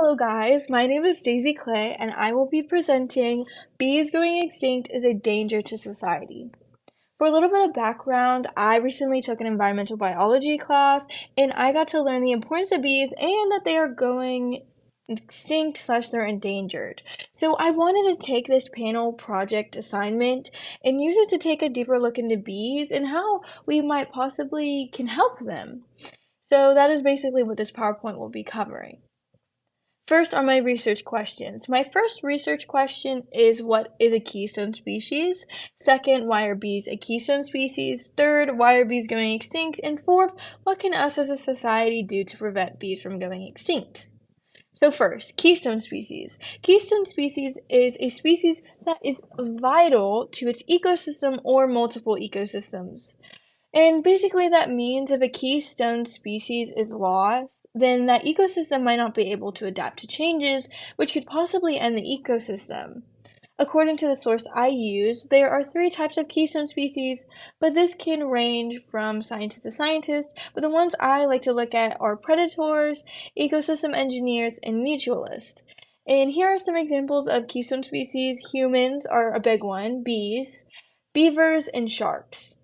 Hello guys, my name is Daisy Clay and I will be presenting Bees Going Extinct is a Danger to Society. For a little bit of background, I recently took an environmental biology class and I got to learn the importance of bees and that they are going extinct slash they're endangered. So I wanted to take this panel project assignment and use it to take a deeper look into bees and how we might possibly can help them. So that is basically what this PowerPoint will be covering. First are my research questions. My first research question is what is a keystone species? Second, why are bees a keystone species? Third, why are bees going extinct? And fourth, what can us as a society do to prevent bees from going extinct? So first, keystone species. Keystone species is a species that is vital to its ecosystem or multiple ecosystems. And basically, that means if a keystone species is lost, then that ecosystem might not be able to adapt to changes, which could possibly end the ecosystem. According to the source I use, there are three types of keystone species, but this can range from scientist to scientist. But the ones I like to look at are predators, ecosystem engineers, and mutualists. And here are some examples of keystone species. Humans are a big one, bees, beavers, and sharks.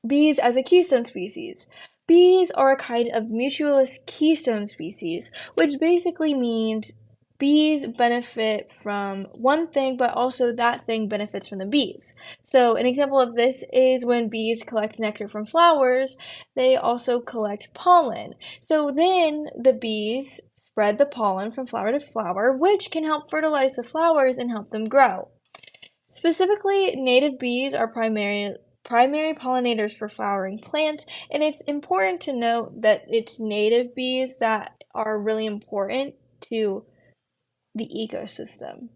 Bees as a keystone species. Bees are a kind of mutualist keystone species, which basically means bees benefit from one thing, but also that thing benefits from the bees. So, an example of this is when bees collect nectar from flowers, they also collect pollen. So, then the bees spread the pollen from flower to flower, which can help fertilize the flowers and help them grow. Specifically, native bees are primary pollinators for flowering plants, and it's important to note that it's native bees that are really important to the ecosystem.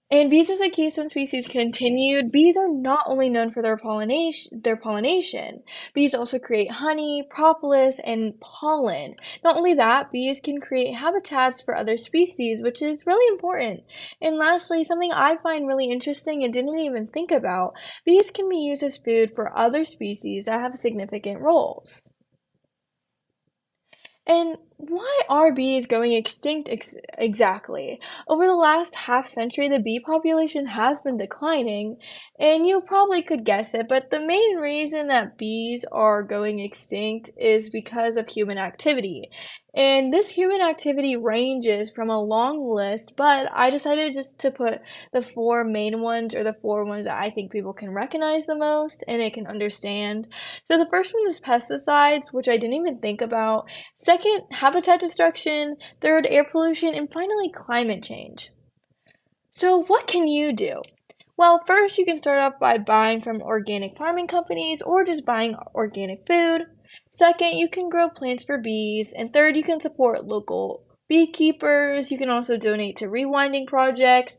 And bees as a keystone species continued. Bees are not only known for their pollination. Bees also create honey, propolis, and pollen. Not only that, bees can create habitats for other species, which is really important. And lastly, something I find really interesting and didn't even think about, bees can be used as food for other species that have significant roles. And why are bees going extinct exactly? Over the last half century, the bee population has been declining, and you probably could guess it, but the main reason that bees are going extinct is because of human activity. And this human activity ranges from a long list, but I decided just to put the four main ones or the four ones that I think people can recognize the most and it can understand. So the first one is pesticides, which I didn't even think about. Second, habitat destruction. Third, air pollution. And finally, climate change. So, what can you do? Well, first, you can start off by buying from organic farming companies or just buying organic food. Second, you can grow plants for bees. And third, you can support local beekeepers. You can also donate to rewinding projects.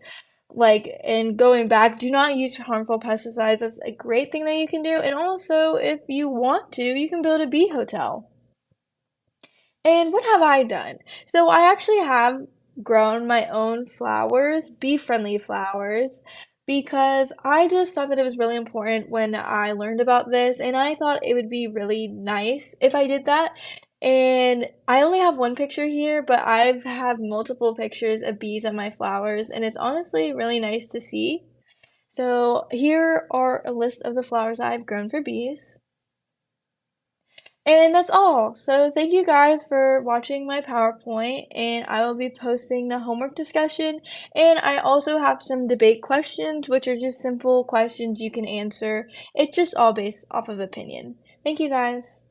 And going back, do not use harmful pesticides. That's a great thing that you can do. And also, if you want to, you can build a bee hotel. And what have I done? So I actually have grown my own flowers, bee-friendly flowers, because I just thought that it was really important when I learned about this, and I thought it would be really nice if I did that. And I only have one picture here, but I've have multiple pictures of bees on my flowers, and it's honestly really nice to see. So here are a list of the flowers I've grown for bees. And that's all. So thank you guys for watching my PowerPoint, and I will be posting the homework discussion. And I also have some debate questions, which are just simple questions you can answer. It's just all based off of opinion. Thank you guys.